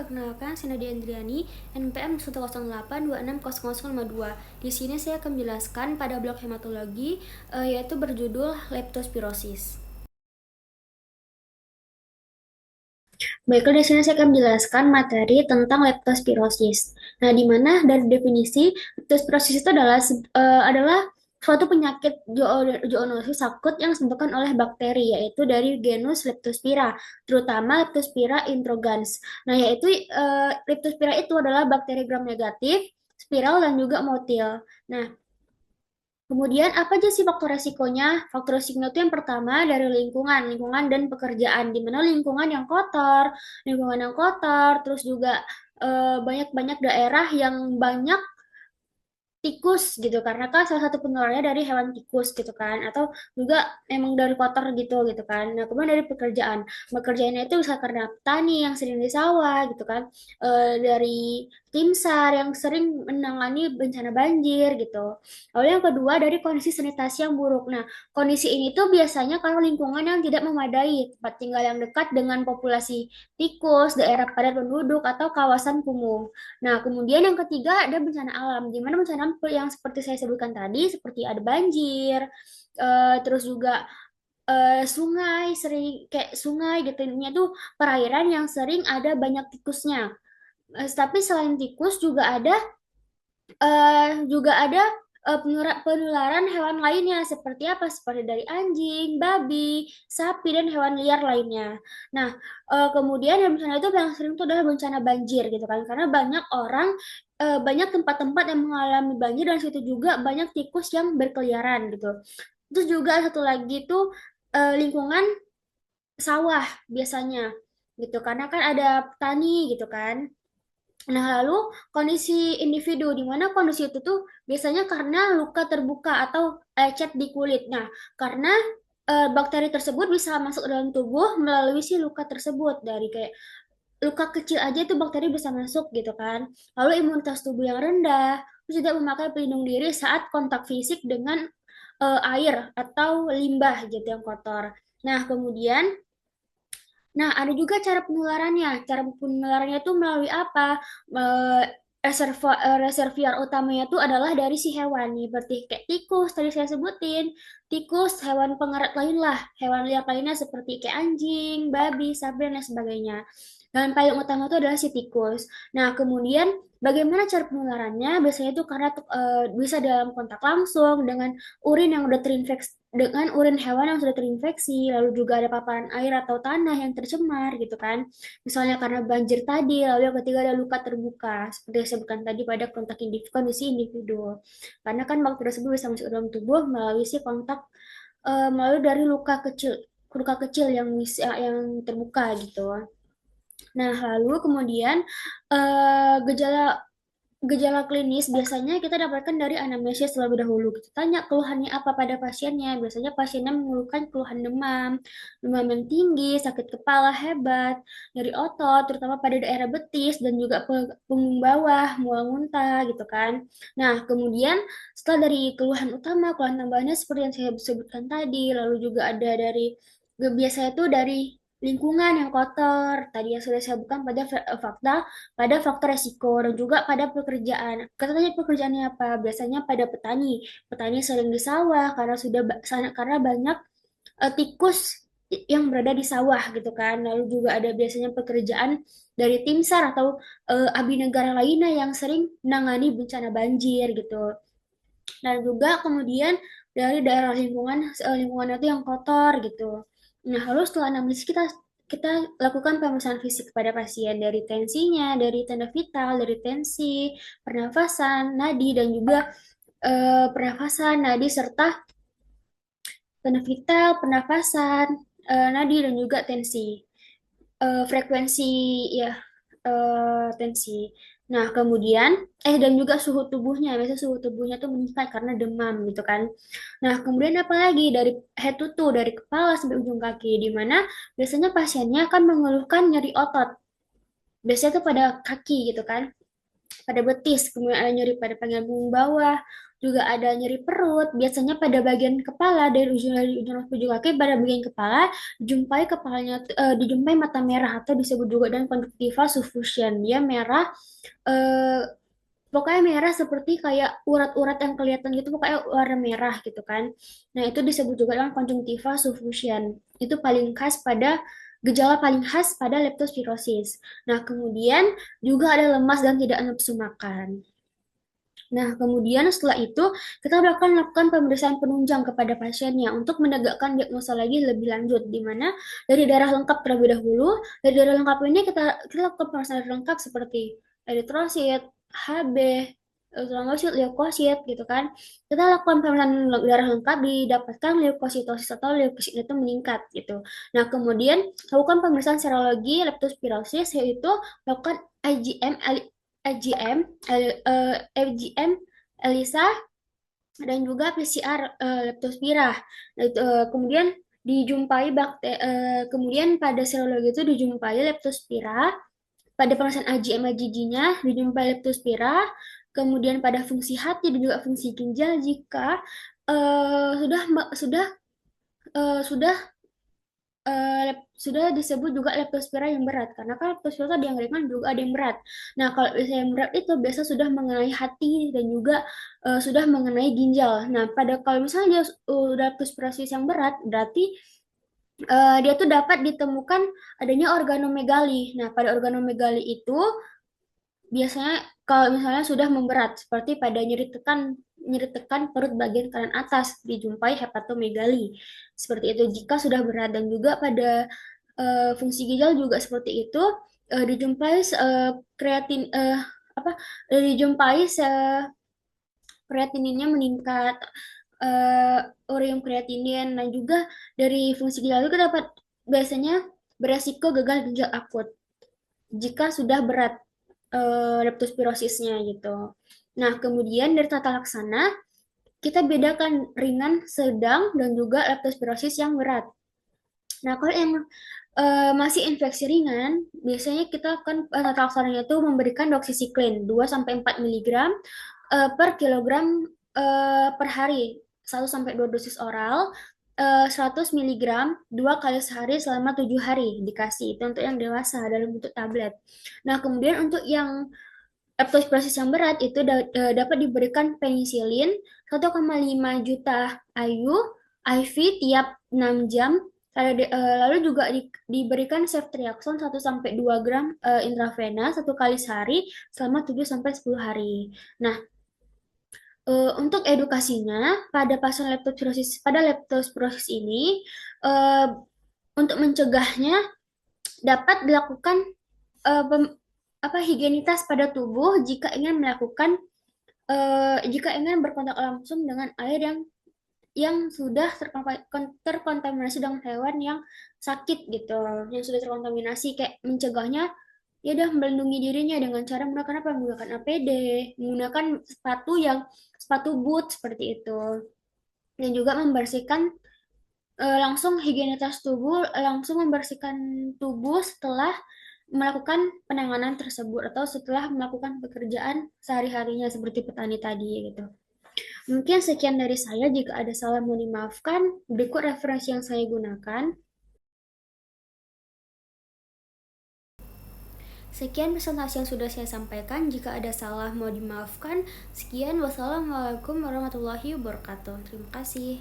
perkenalkan saya Nadia Andriani, NPM 108260052. Di sini saya akan menjelaskan pada blok hematologi yaitu berjudul leptospirosis. Baiklah, di sini saya akan menjelaskan materi tentang leptospirosis. Nah, di mana dari definisi leptospirosis itu adalah suatu penyakit zoonosis akut yang disebabkan oleh bakteri, yaitu dari genus Leptospira, terutama Leptospira introgans. Nah, yaitu Leptospira itu adalah bakteri gram negatif, spiral, dan juga motil. Nah, kemudian apa aja sih faktor resikonya? Faktor resikonya itu yang pertama dari lingkungan dan pekerjaan. Di mana lingkungan yang kotor, terus juga banyak-banyak daerah yang banyak tikus gitu karena kan salah satu penularnya dari hewan tikus gitu kan atau juga emang dari kotor gitu kan. Nah, kemudian dari pekerjaannya itu bisa karena petani yang sering di sawah gitu kan. Dari tim SAR yang sering menangani bencana banjir gitu. Lalu yang kedua dari kondisi sanitasi yang buruk. Nah, kondisi ini tuh biasanya karena lingkungan yang tidak memadai, tempat tinggal yang dekat dengan populasi tikus, daerah padat penduduk atau kawasan kumuh. Nah, kemudian yang ketiga ada bencana alam, di mana bencana alam yang seperti saya sebutkan tadi, seperti ada banjir, terus juga sungai gitu, ini tuh perairan yang sering ada banyak tikusnya. Tapi selain tikus juga ada penularan hewan lainnya seperti apa? Seperti dari anjing, babi, sapi dan hewan liar lainnya. Nah, kemudian yang bencana itu yang sering itu adalah bencana banjir gitu kan, karena banyak tempat-tempat yang mengalami banjir dan situ juga banyak tikus yang berkeliaran gitu. Terus juga satu lagi tuh lingkungan sawah biasanya gitu, karena kan ada petani gitu kan. Nah, lalu kondisi individu, di mana kondisi itu tuh biasanya karena luka terbuka atau lecet di kulit. Nah, karena bakteri tersebut bisa masuk ke dalam tubuh melalui si luka tersebut. Dari kayak luka kecil aja itu bakteri bisa masuk gitu kan. Lalu imunitas tubuh yang rendah, terus tidak memakai pelindung diri saat kontak fisik dengan air atau limbah gitu yang kotor. Nah, kemudian ada juga cara penularannya. Cara penularannya itu melalui apa? Eh, Reservoir utamanya itu adalah dari si hewan nih, berarti kayak tikus tadi saya sebutin, tikus, hewan pengerat lain lah, hewan liar lainnya seperti kayak anjing, babi, sapi dan lain sebagainya. Dan paling utama itu adalah si tikus. Nah, kemudian bagaimana cara penularannya? Biasanya itu karena bisa dalam kontak langsung dengan urin yang udah terinfeksi dengan urin hewan yang sudah terinfeksi, lalu juga ada paparan air atau tanah yang tercemar gitu kan. Misalnya karena banjir tadi, lalu yang ketiga ada luka terbuka, seperti yang saya sebutkan tadi pada kontak individu, kondisi individu. Karena kan bakteri tersebut bisa masuk ke dalam tubuh melalui si kontak melalui dari luka kecil yang yang terbuka gitu. Nah, lalu kemudian gejala gejala klinis biasanya kita dapatkan dari anamnesis terlebih dahulu. Kita tanya keluhannya apa pada pasiennya. Biasanya pasiennya mengeluhkan keluhan demam, demam yang tinggi, sakit kepala hebat, nyeri otot, terutama pada daerah betis dan juga punggung bawah, mual muntah gitu kan. Nah, kemudian setelah dari keluhan tambahannya seperti yang saya sebutkan tadi, lalu juga ada biasanya itu dari lingkungan yang kotor, tadi yang sudah saya sebutkan pada faktor resiko dan juga pada pekerjaan. Katanya pekerjaannya apa? Biasanya pada petani. Petani sering di sawah karena banyak tikus yang berada di sawah gitu kan. Lalu juga ada biasanya pekerjaan dari tim SAR atau abdi negara lainnya yang sering menangani bencana banjir gitu. Dan juga kemudian dari daerah lingkungan itu yang kotor gitu. Nah, lalu setelah anamnesis kita lakukan pemeriksaan fisik kepada pasien dari tensinya, dari tanda vital, dari tensi, pernafasan, nadi dan juga pernafasan, nadi serta tanda vital, pernafasan, nadi dan juga tensi. Frekuensi ya tensi. Nah, kemudian dan juga suhu tubuhnya. Biasanya suhu tubuhnya tuh meningkat karena demam gitu kan. Nah, kemudian apa lagi dari head to toe, dari kepala sampai ujung kaki, di mana biasanya pasiennya akan mengeluhkan nyeri otot. Biasanya tuh pada kaki gitu kan, pada betis, kemudian ada nyeri pada bagian punggung bawah, juga ada nyeri perut. Biasanya pada bagian kepala dari ujung rambut ke ujung kaki pada bagian kepala dijumpai mata merah atau disebut juga dengan conjunctiva suffusion. Dia merah, eh, pokoknya merah seperti kayak urat-urat yang kelihatan gitu, pokoknya warna merah gitu kan. Nah, itu disebut juga dengan conjunctiva suffusion. Itu paling khas pada gejala paling khas pada leptospirosis. Nah, kemudian juga ada lemas dan tidak nafsu makan. Nah, kemudian setelah itu kita akan lakukan pemeriksaan penunjang kepada pasiennya untuk menegakkan diagnosa lagi lebih lanjut, di mana dari darah lengkap terlebih dahulu. Dari darah lengkap ini kita lakukan pemeriksaan darah lengkap seperti eritrosit, HB, trombosit, leukosit gitu kan. Kita lakukan pemeriksaan darah lengkap, didapatkan leukositosis atau leukosit itu meningkat gitu. Nah, kemudian lakukan pemeriksaan serologi leptospirosis, yaitu lakukan IgM, IgM, FGM, ELISA, dan juga PCR leptospira. Nah, kemudian kemudian pada serologi itu dijumpai leptospira, pada pemeriksaan IgM IgG-nya dijumpai leptospira, kemudian pada fungsi hati dan juga fungsi ginjal jika eh, sudah sudah sudah sudah disebut juga leptospira yang berat, karena kan leptospira itu ada yang ringan juga ada yang berat. Nah, kalau misalnya yang berat itu biasa sudah mengenai hati dan juga sudah mengenai ginjal. Nah, kalau misalnya dia udah leptospirosis yang berat, berarti dia tuh dapat ditemukan adanya organomegali. Nah, pada organomegali itu biasanya kalau misalnya sudah memberat, seperti pada nyeri tekan perut bagian kanan atas, dijumpai hepatomegali. Seperti itu jika sudah berat, dan juga pada fungsi ginjal juga seperti itu, dijumpai kreatin apa dijumpai kreatininnya meningkat, eh, ureum kreatinin, dan juga dari fungsi ginjal itu dapat biasanya beresiko gagal ginjal akut jika sudah berat leptospirosisnya gitu. Nah, kemudian dari tata laksana kita bedakan ringan, sedang, dan juga leptospirosis yang berat. Nah, kalau yang masih infeksi ringan, biasanya kita akan tata laksananya itu memberikan doxycycline 2 sampai 4 mg per kilogram per hari, 1 sampai 2 dosis oral, 100 mg 2 kali sehari selama 7 hari dikasih. Itu untuk yang dewasa dalam bentuk tablet. Nah, kemudian untuk yang leptospirosis yang berat itu dapat diberikan penisilin 1,5 juta IU IV tiap 6 jam. Lalu juga diberikan ceftriaxone 1 sampai 2 gram intravena 1 kali sehari selama 7 sampai 10 hari. Nah, untuk edukasinya pada leptospirosis ini, eh, untuk mencegahnya dapat dilakukan higienitas pada tubuh jika ingin berkontak langsung dengan air yang sudah terkontaminasi dengan hewan yang sakit gitu, yang sudah terkontaminasi, kayak mencegahnya ya udah melindungi dirinya dengan cara menggunakan apa? Menggunakan APD, menggunakan sepatu boot seperti itu, dan juga langsung membersihkan tubuh setelah melakukan penanganan tersebut atau setelah melakukan pekerjaan sehari-harinya seperti petani tadi gitu. Mungkin sekian dari saya, jika ada salah mohon dimaafkan. Berikut referensi yang saya gunakan. Sekian presentasi yang sudah saya sampaikan. Jika ada salah mohon dimaafkan. Sekian, wassalamualaikum warahmatullahi wabarakatuh. Terima kasih.